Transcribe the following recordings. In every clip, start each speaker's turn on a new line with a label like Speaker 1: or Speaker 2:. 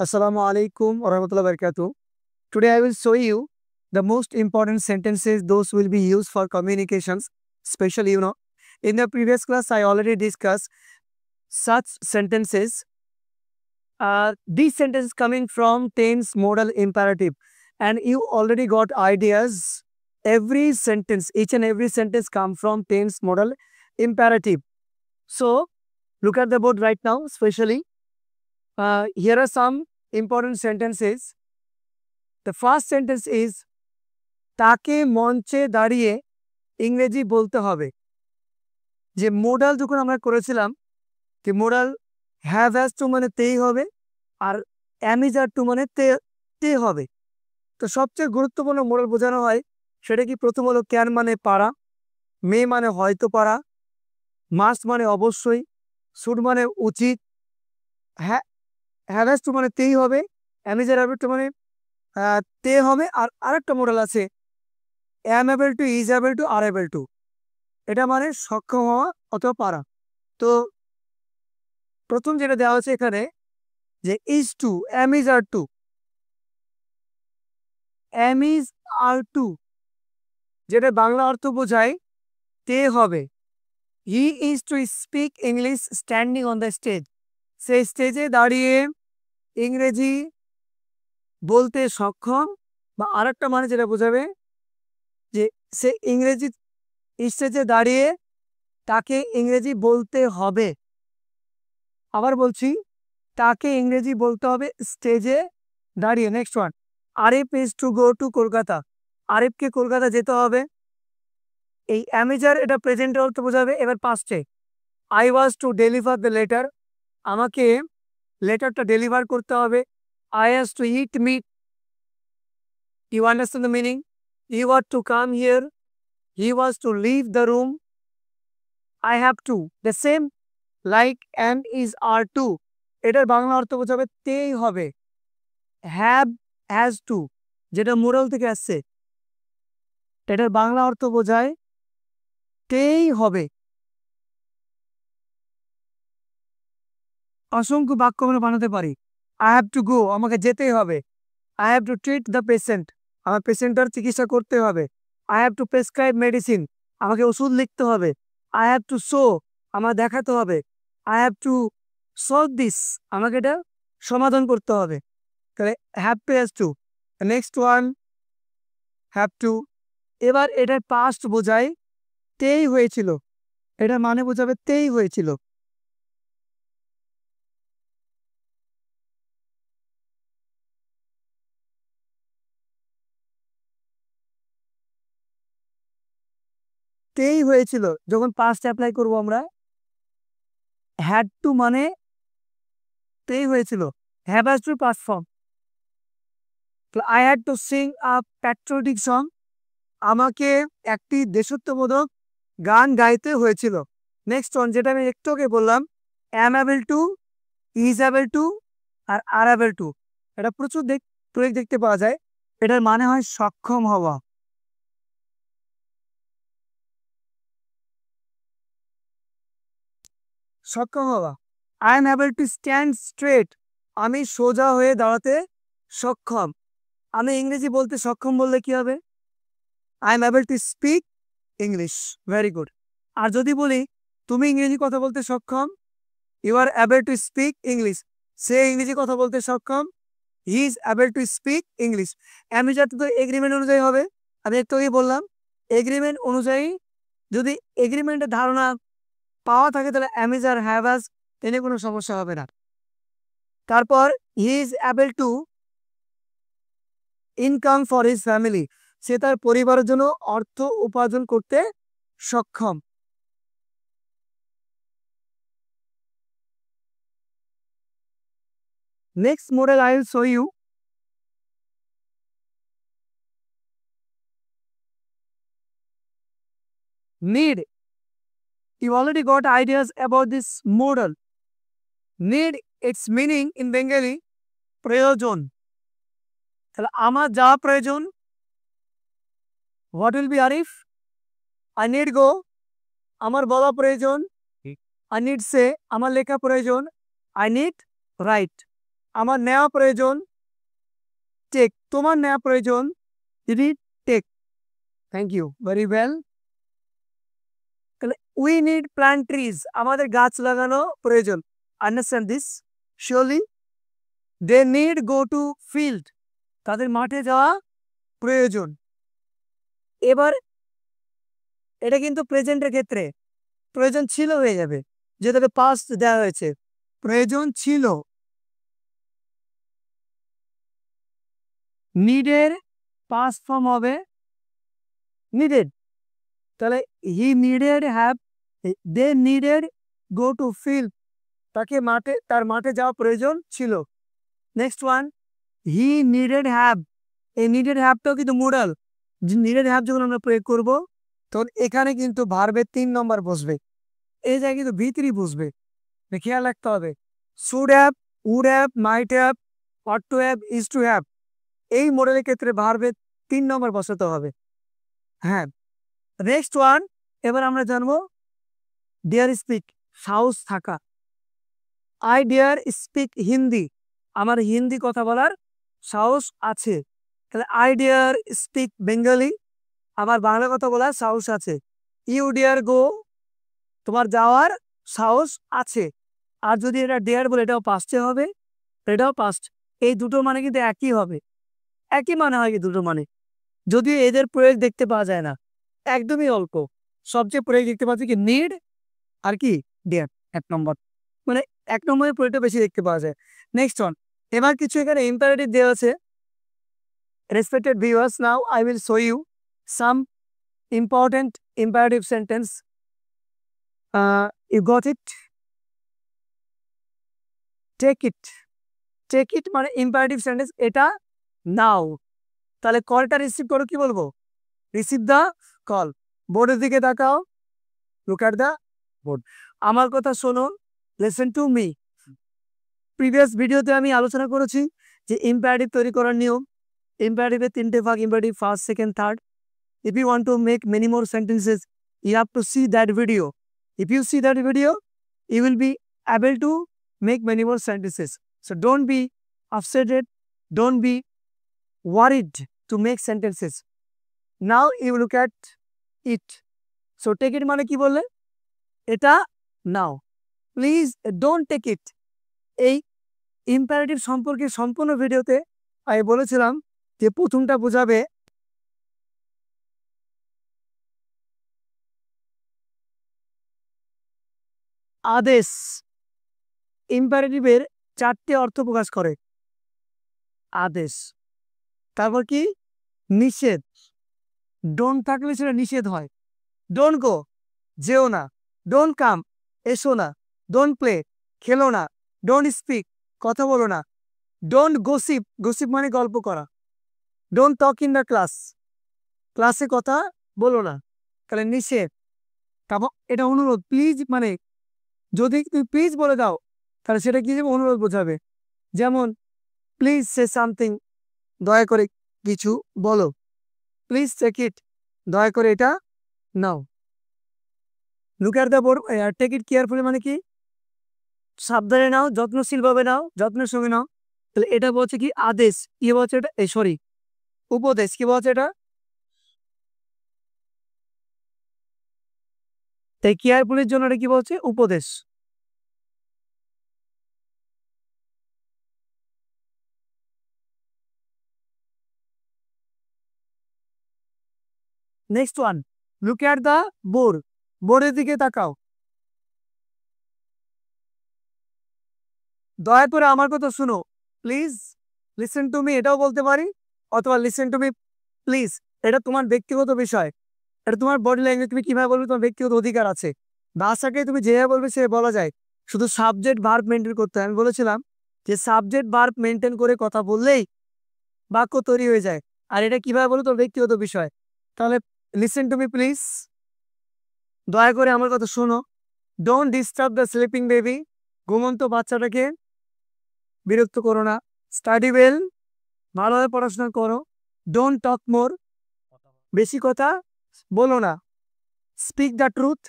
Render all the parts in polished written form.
Speaker 1: Assalamu alaikum wa rahmatullahi wa barakatuh. Today I will show you the most important sentences those will be used for communications, especially in the previous class I already discussed such sentences. These sentences coming from tense modal imperative and you already got ideas. Every sentence, each and every sentence come from tense modal imperative. So look at the board right now, especially. Here are some important sentences. The first sentence is তাকে মঞ্চে দাঁড়িয়ে ইংরেজি বলতে হবে। যে modal যখন আমরা করেছিলাম যে মোডাল হ্যাভ হ্যাজ টু মানে তেই হবে আর অ্যামিজার টু মানে তে হবে। তো সবচেয়ে গুরুত্বপূর্ণ মোডাল বোঝানো হয় সেটা কি, প্রথম হলো ক্যান মানে পারা, মে মানে হয়তো পারা, মাস্ট মানে অবশ্যই, শুড মানে উচিত, হ্যাভ হ্যাজ টু মানে তেই হবে, অ্যামিজার হ্যাভ টু মানে তে হবে। আর আরেকটা মোডাল আছে am able to, is able to, are able to, এটা মানে সক্ষম হওয়া অথবা পারা। তো প্রথম যেটা দেওয়া হচ্ছে এখানে যে is to, am is are to, am is are to যেটা বাংলা অর্থ বোঝায় তে হবে। He is to speak English standing on the stage, সে স্টেজে দাঁড়িয়ে ইংরেজি বলতে সক্ষম। বা আরেকটা মানে যেটা বোঝাবে যে সে ইংরেজি স্টেজে দাঁড়িয়ে তাকে ইংরেজি বলতে হবে। আবার বলছি, তাকে ইংরেজি বলতে হবে স্টেজে দাঁড়িয়ে। Next one, Arif is to go to Kolkata, আরিফকে কলকাতা যেতে হবে। এই অ্যামিজার এটা প্রেজেন্ট অর্থ বোঝাবে। এবার পাস্টে, I was to deliver the letter, আমাকে লেটারটা ডেলিভার করতে হবে। I has to eat meat, you understand the meaning. You are to come here, he was to leave the room. I have to, the same like and is are to, এটার বাংলা অর্থ বোঝাবে তেই হবে। Have has to যেটা moral থেকে আসছে, এটার বাংলা অর্থ বোঝায় তেই হবে। অসংখ্য বাক্য আমরা বানাতে পারি। আই হ্যাভ টু গো, আমাকে যেতেই হবে। I have to treat the patient, আমার পেশেন্টার চিকিৎসা করতে হবে। I have two prescribe medicine, আমাকে ওষুধ লিখতে হবে। আই হ্যাভ টু শো, আমার দেখাতে হবে। I have to solve this, আমাকে এটা সমাধান করতে হবে। তাহলে have to has to. Next one, have to. এবার এটার পাস্ট বোঝায় তেই হয়েছিল, এটা মানে বোঝাবে তেই হয়েছিল। তেই হয়েছিল যখন পাস্ট অ্যাপ্লাই করব আমরা, হ্যাড টু মানে তেই হয়েছিল, have has to past form. I had to Singh a patriotic song, আমাকে একটি দেশাত্মবোধক গান গাইতে হয়েছিল। নেক্সট ওয়ান, যেটা আমি একটু আগে বললাম, am able to, is able to, are able to, এটা প্রচুর প্রয়োগ দেখতে পাওয়া যায়। এটার মানে হয় সক্ষম হওয়া। সক্ষম হওয়া। I am able to stand straight, আমি সোজা হয়ে দাঁড়াতে সক্ষম। আমি ইংরেজি বলতে সক্ষম বললে কি হবে? I am able to speak English. Very good. আর যদি বলি তুমি ইংরেজি কথা বলতে সক্ষম, you are able to speak English, সে ইংরেজি কথা বলতে সক্ষম, he is able to speak English. অ্যামিজারটা তো এগ্রিমেন্ট অনুযায়ী হবে, আমি একটু আগেই বললাম। এগ্রিমেন্ট অনুযায়ী যদি এগ্রিমেন্টের ধারণা পাওয়া থাকে তাহলে অ্যামিজার হ্যাভ হ্যাজ এনে কোনো সমস্যা হবে না। তারপর he is able to income for his family, সে তার পরিবারের জন্য অর্থ উপার্জন করতে সক্ষম। Next modal I will show you. Need, you already got ideas about this model. Need, its meaning in Bengali প্রয়োজন। তাহলে আমার যা প্রয়োজন, what will be Arif? I need go, আমার বলা প্রয়োজন। I need say, আমার লেখা প্রয়োজন। I need write, আমার নেওয়া প্রয়োজন, টেক। তোমার নেওয়া প্রয়োজন, read, take. Thank you, very well. তাহলে উই নিড প্ল্যান্ট ট্রিজ, আমাদের গাছ লাগানো প্রয়োজন। Understand this surely. They need go to field, তাদের মাঠে যাওয়া প্রয়োজন। এবার এটা কিন্তু প্রেজেন্টের ক্ষেত্রে প্রয়োজন ছিল হয়ে যাবে, যেটাকে পাস্ট দেওয়া হয়েছে। প্রয়োজন ছিল, নিডের পাস্ট ফর্ম হবে নিডেড। তাহলে he needed have, they needed go to field, তাকে মাঠে, তার মাঠে যাওয়া প্রয়োজন ছিল। Next one, he needed have, এই নিডেড হ্যাভটাও কিন্তু মোডাল। নিডেড হ্যাভ যখন আমরা প্রয়োগ করব তখন এখানে কিন্তু ভার্বের 3 নম্বর বসবে, এই জায়গায় কিন্তু V3 বসবে, খেয়াল রাখতে হবে। Should have, would have, might have, ought to have, is to have, এই মডেলের ক্ষেত্রে ভার্বের 3 নম্বর বসাতে হবে। হ্যাঁ, নেক্সট ওয়ান, এবার আমরা জানবো ডিয়ার স্পিক, সাহস থাকা। আই ডিয়ার স্পিক হিন্দি, আমার হিন্দি কথা বলার সাহস আছে। তাহলে আই ডিয়ার স্পিক বেঙ্গলি, আমার বাংলা কথা বলার সাহস আছে। ইউ ডিয়ার গো, তোমার যাওয়ার সাহস আছে। আর যদি এটা ডিয়ার বলে, এটাও পাস্টে হবে, এটাও পাস্ট। এই দুটো মানে কিন্তু একই হবে, একই মানে হয় দুটো মানে, যদিও এদের প্রয়োগ দেখতে পাওয়া যায় না, একদমই অল্প। সবচেয়ে প্রয়োগ দেখতে পাচ্ছি কি নিড আর কি ডিয়ার, 1 নম্বর, মানে 1 নম্বরের প্রয়োগটা বেশি দেখতে পাওয়া যায়। নেক্সট ওয়ান, এবার কিছু এখানে ইম্পারেটিভ দেওয়া আছে। Respected viewers, now I will show you some important imperative sentence. You got it? Take it, take it মানে ইম্পারেটিভ সেন্টেন্স, এটা নাও। তাহলে কলটা রিসিভ করো, কি বলবো? Receive the call. বোর্ডের দিকে তাকাও, লুক অ্যাট দ্য বোর্ড। আমার কথা শোনো, লিসেন টু মি। প্রিভিয়াস ভিডিওতে আমি আলোচনা করেছি যে ইম্পারেটিভ তৈরি করার নিয়ম। ইম্পারেটিভের 3টে ভাগ, imperative first, second, third. If you want to make many more sentences, you have to see that video. If you see that video, you will be able to make many more sentences. So don't be upset, don't be worried to make sentences. Now you look at it. So take it মানে কি বললে? এটা নাও। Please don't take it. এই imperative সম্পর্কে সম্পূর্ণ ভিডিওতে আমি বলেছিলাম যে প্রথমটা বোঝাবে আদেশ। ইম্পারেটিভের 4টে অর্থ প্রকাশ করে, আদেশ। তারপর কি? নিষেধ, ডোন্ট থাকলে সেটা নিষেধ হয়। ডোন্ট গো, যেও না। ডোন্ট কাম, এসো না। ডোন্ট প্লে, খেলো না। ডোন্ট স্পিক, কথা বলো না। ডোন্ট গসিপ, গসিপ মানে গল্প করা। Don't talk in the class, ক্লাসে কথা বলো না। তাহলে নিষেধ। তারপর এটা অনুরোধ, প্লিজ মানে যদি তুমি প্লিজ বলে দাও তাহলে সেটা কি অনুরোধ বোঝাবে। যেমন প্লিজ সে সামথিং, দয়া করে কিছু বলো। প্লিজ টেক ইট, দয়া করে এটা নাও। Look at the board, take it carefully মানে কি? সাবধানে নাও, যত্নশীলভাবে নাও, যত্নের সঙ্গে নাও। তাহলে এটা বলছে কি আদেশ, কি বলছে এটা? সরি, উপদেশ। কি বলছে এটা? তাই কেয়ারফুলির জন্য এটা কি বলছে? উপদেশ। Next one, look at the board, বোর্ডের দিকে তাকাও। দয়া করে আমার কথা শুনো, প্লিজ লিসেন টু মি, এটাও বলতে পারি, অথবা লিসেন টু মি প্লিজ। এটা তোমার ব্যক্তিগত বিষয়, এটা তোমার বডি ল্যাঙ্গুয়েজ, তুমি কিভাবে বলবে তোমার ব্যক্তিগত অধিকার আছে। ভাষাকে তুমি যেভাবে বলবে সে বলা যায়, শুধু সাবজেক্ট ভার্ব মেনটেন করতে হয়। আমি বলেছিলাম যে সাবজেক্ট ভার্ব মেনটেন করে কথা বললেই বাক্য তৈরি হয়ে যায়। আর এটা কিভাবে বলো তোর ব্যক্তিগত বিষয়। তাহলে লিসেন টু মি প্লিজ, দয়া করে আমার কথা শোনো। Don't disturb the sleeping baby, ঘুমন্ত বাচ্চাটাকে বিরক্ত করো না। স্টাডি ওয়েল, ভালোভাবে পড়াশোনা করো। ডোন্ট টক মোর, বেশি কথা বলো না। স্পিক দ্য ট্রুথ,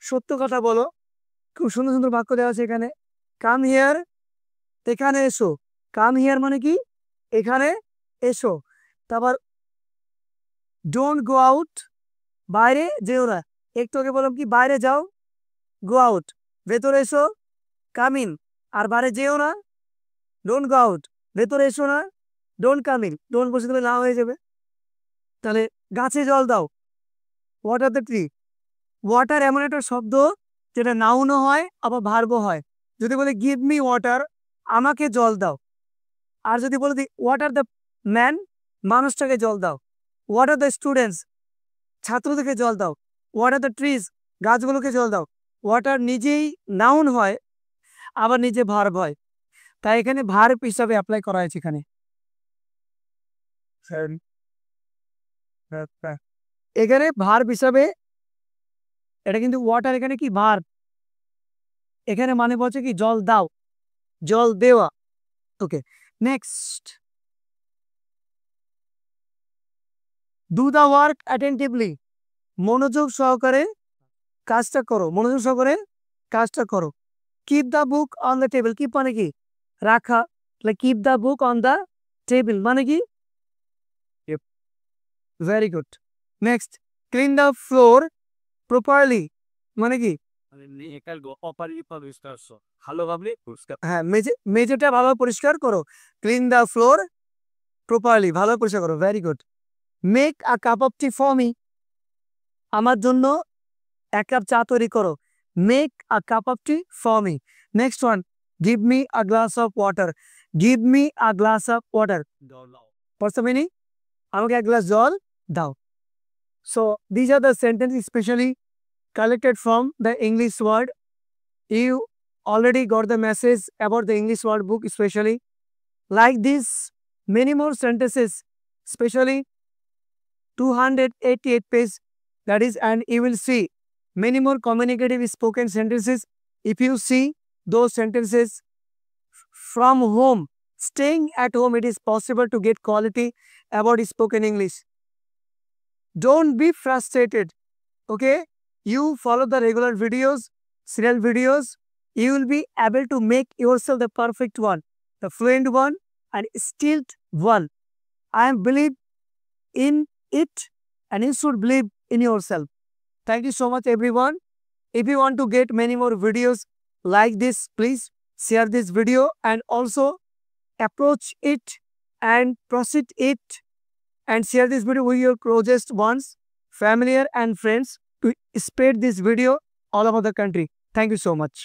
Speaker 1: সত্য কথা বলো। খুব সুন্দর সুন্দর বাক্য দেওয়া আছে এখানে। কাম হিয়ার, এখানে এসো। কাম হিয়ার মানে কি এখানে এসো। তারপর ডোন্ট গো আউট, বাইরে যেও না। একটু আগে বললাম কি বাইরে যাও, গো আউট। ভেতরে এসো, কাম ইন। আর বাইরে যেও না, ডোন্ট গো আউট। ভেতরে এসো না, ডোন্ট কাম ইন। ডোন্ট বসে দিলে না হয়ে যাবে। তাহলে গাছে জল দাও, ওয়াটার দ্য ট্রি। ওয়াটার এমন একটা শব্দ যেটা নাউনও হয় আবার ভার্বও হয়। যদি বলি গিভ মি ওয়াটার, আমাকে জল দাও। আর যদি বলে দিই ওয়াটার দ্য ম্যান, মানুষটাকে জল দাও। ওয়াটার দ্য স্টুডেন্টস, ছাত্রদেরকে জল দাও। ওয়াটার দ্য ট্রিজ, গাছগুলোকে জল দাও। ওয়াটার নিজেই নাউন হয় আবার নিজে ভার্ব হয়, তাই এখানে ভার্ব হিসাবে অ্যাপ্লাই করা হয়েছে এখানে। এখানে ভার্ব হিসাবে, এটা কিন্তু ওয়াটার এখানে কি ভার্ব, এখানে মানে বলছে কি জল দাও, জল দেওয়া। Okay, next, do the work attentively, মনোযোগ সহকারে কাজটা করো, মনোযোগ সহকারে কাজটা করো। Keep the book on the table, keep মানে কি রাখা, তাহলে keep the book on the table মানে কি, very good. Next, clean the floor properly মানে কি, হ্যাঁ মেঝেটা ভালো পরিষ্কার করো। ক্লিন দ্য ফ্লোর প্রপারলি, ভালো পরিষ্কার করো, very good. Make a cup of T for me, আমার জন্য এক কাপ চা তৈরি করো। Make a cup of T for me. Next one, give me a glass of water. Give me a glass of water, what's the meaning, আমাকে এক glass জল দাও। So these are the sentences specially collected from the English word. You already got the message about the English word book, especially like this many more sentences, especially 288 page, that is, and you will see many more communicative spoken sentences. If you see those sentences from home, staying at home, it is possible to get quality about spoken English. Don't be frustrated, okay? You follow the regular videos, serial videos, you will be able to make yourself the perfect one, the fluent one, and skilled one. I believe in it, and you should believe in yourself. Thank you so much, everyone. If you want to get many more videos like this, please share this video and also approach it and proceed it and share this video with your closest ones, family and friends, to spread this video all over the country. Thank you so much.